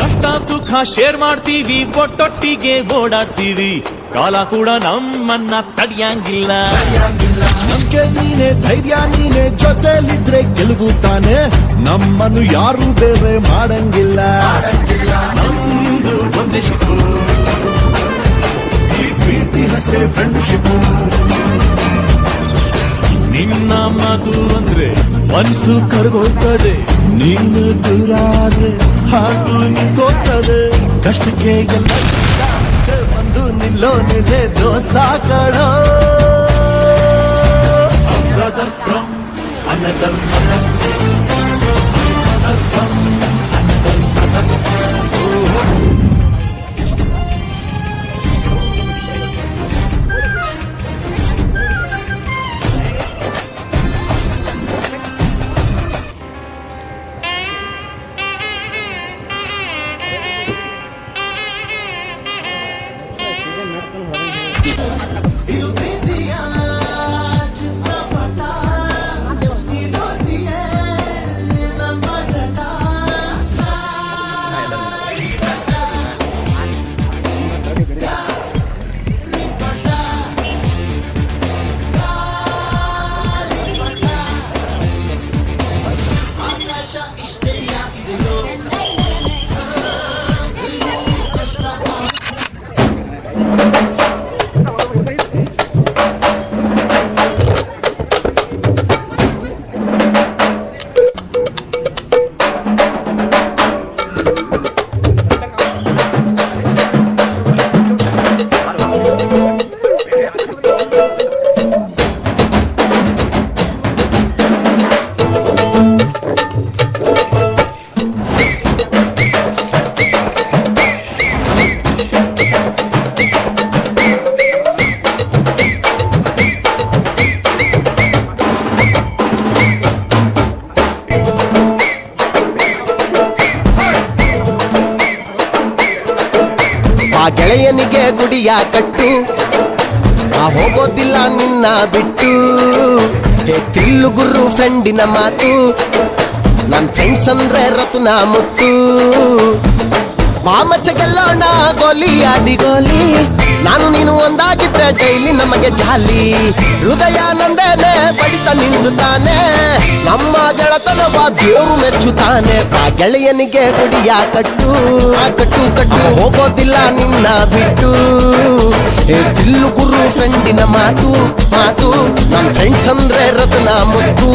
ಕಷ್ಟ ಸುಖ ಶೇರ್ ಮಾಡ್ತೀವಿ, ಒಟ್ಟೊಟ್ಟಿಗೆ ಓಡಾಡ್ತೀವಿ, ಕಾಲ ಕೂಡ ನಮ್ಮನ್ನ ತಡಿಯಂಗಿಲ್ಲ. ನಂಬಿಕೆ ನೀನೆ, ಧೈರ್ಯ ನೀನೆ, ಜೊತೆಲಿದ್ರೆ ಗೆಲುವು ತಾನೆ, ನಮ್ಮನ್ನು ಯಾರು ಬೇರೆ ಮಾಡಂಗಿಲ್ಲ. ನಮ್ದು ಒಂದೇ ಶಿಪ್ಪು, ಈ ಪ್ರೀತಿ ಹೆಸರೇ ಫ್ರೆಂಡ್ಶಿಪ್. ನಿನ್ನ ಮಾತು ಅಂದ್ರೆ ಮನ್ಸು ಕರ್ಗೋಗ್ತದೆ, ನೀನು ದೂರ ಆದ್ರೆ ಹಾಗು ನಿಂತೋಗ್ತದೆ. ಕಷ್ಟಕ್ಕೆ ಎಲ್ಲ ಬಂದು ನಿಲ್ಲೋ ನಿನ್ನೆ ದೋಸ್ತ ಕಣೋ. brother from another mother. ಆ ಗೆಳೆಯನಿಗೆ ಗುಡಿಯ ಕಟ್ಟು, ಆ ಹೋಗೋದಿಲ್ಲ ನಿನ್ನ ಬಿಟ್ಟು. ಹೇ ತಿಲ್ಲು ಗುರು ಫ್ರೆಂಡಿನ ಮಾತು, ನನ್ ಫ್ರೆಂಡ್ಸ್ ಅಂದ್ರೆ ರತುನ ಮುತ್ತು. ಬಾಮಚ್ಚ ಗೆಲ್ಲೋಣ ಗೋಲಿ ಆಡಿ ಗೋಲಿ, ನಾನು ನೀನು ಒಂದಾಗಿದ್ರೆ ಡೈಲಿ ನಮಗೆ ಜಾಲಿ. ಹೃದಯ ನಂದೇನೆ ಬಡಿತ ನಿಂದುತ್ತಾನೆ, ನಮ್ಮ ಗೆಳತನವ ದೇವ್ರು ಮೆಚ್ಚುತ್ತಾನೆ. ಆ ಗೆಳೆಯನಿಗೆ ಗುಡಿಯ ಕಟ್ಟು, ಆ ಕಟ್ಟು ಕಟ್ಟು ಹೋಗೋದಿಲ್ಲ ನಿನ್ನ ಬಿಟ್ಟು. ತಿಲ್ಲು ಗುರು ಫ್ರೆಂಡಿನ ಮಾತು ಮಾತು, ನನ್ನ ಫ್ರೆಂಡ್ಸ್ ಅಂದ್ರೆ ರತ್ನ ಮುತ್ತು.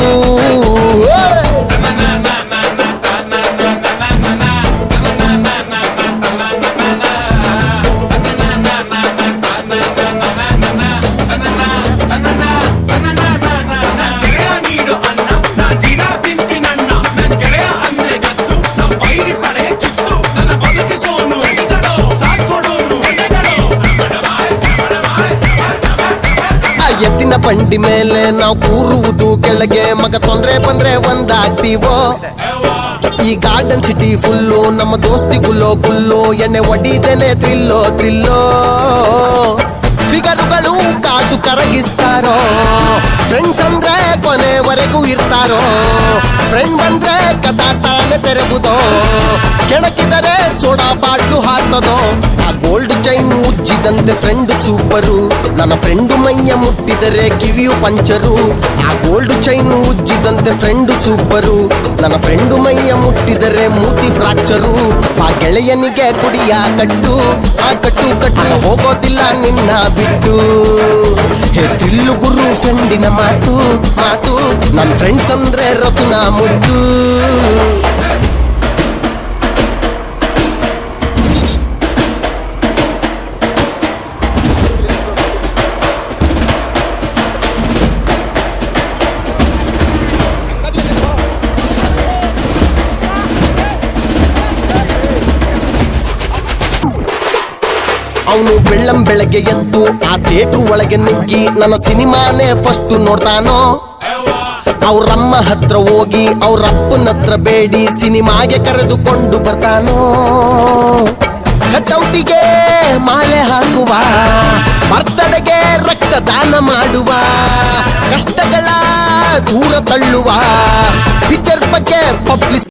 ಎತ್ತಿನ ಬಂಡಿ ಮೇಲೆ ನಾವು ಕೂರುವುದು ಕೆಳಗೆ, ಮಗ ತೊಂದ್ರೆ ಬಂದ್ರೆ ಒಂದಾಗ್ತೀವೋ. ಈ ಗಾರ್ಡನ್ ಸಿಟಿ ಫುಲ್ಲು ನಮ್ಮ ದೋಸ್ತಿ ಗುಲ್ಲೋ ಗುಲ್ಲು, ಎಣ್ಣೆ ಒಡಿದೇನೆ ಥ್ರಿಲ್ಲೋ ಥ್ರಿಲ್ಲೋ. ಫಿಗರುಗಳು ಕಾಸು ಕರಗಿಸ್ತಾರೋ, ಫ್ರೆಂಡ್ಸ್ ಅಂದ್ರೆ ಕೊನೆವರೆಗೂ ಇರ್ತಾರೋ. ಫ್ರೆಂಡ್ ಬಂದ್ರೆ ಕಥಾ ತಾನೆ ತೆರೆಬುದೋ, ಕೆಣಕಿದರೆ ಸೋಡಾ ಬಾಟ್ಲು ಹಾಕ್ತದೋ. ಆ ಗೋಲ್ಡ್ ಚೈನ್ ಉಜ್ಜಿದಂತೆ ಫ್ರೆಂಡ್ ಸೂಪರು, ನನ್ನ ಫ್ರೆಂಡು ಮೈಯ ಮುಟ್ಟಿದರೆ ಕಿವಿಯು ಪಂಚರು. ಆ ಗೋಲ್ಡ್ ಚೈನ್ ಉಜ್ಜಿದಂತೆ ಫ್ರೆಂಡು ಸೂಪರು, ನನ್ನ ಫ್ರೆಂಡು ಮೈಯ ಮುಟ್ಟಿದರೆ ಮೂತಿ ಫ್ರಾಕ್ಚರು. ಆ ಗೆಳೆಯನಿಗೆ ಗುಡಿಯ ಕಟ್ಟು, ಆ ಕಟ್ಟು ಕಟ್ಟು ಹೋಗೋದಿಲ್ಲ ನಿನ್ನ ಬಿಟ್ಟು. ಹೇ ತಿಲ್ಲು ಗುರು ಫ್ರೆಂಡಿನ ಮಾತು ಮಾತು, ನನ್ನ ಫ್ರೆಂಡ್ಸ್ ಅಂದ್ರೆ ರತುನ ಮುದ್ದು. ಅವನು ಬೆಳ್ಳಂ ಬೆಳಗ್ಗೆ ಎದ್ದು ಆ ಥಿಯೇಟರ್ ಒಳಗೆ ನುಗ್ಗಿ ನನ್ನ ಸಿನಿಮಾನೇ ಫಸ್ಟ್ ನೋಡ್ತಾನೋ. ಅವ್ರಮ್ಮ ಹತ್ರ ಹೋಗಿ ಅವ್ರಪ್ಪನ ಹತ್ರ ಬೇಡಿ ಸಿನಿಮಾಗೆ ಕರೆದುಕೊಂಡು ಬರ್ತಾನೋ. ಕಟೌಟಿಗೆ ಮಾಲೆ ಹಾಕುವ, ಬರ್ತಡೆಗೆ ರಕ್ತದಾನ ಮಾಡುವ, ಕಷ್ಟಗಳ ದೂರ ತಳ್ಳುವ, ಪಿಕ್ಚರ್ ಬಗ್ಗೆ ಪಬ್ಲಿಸಿಟಿ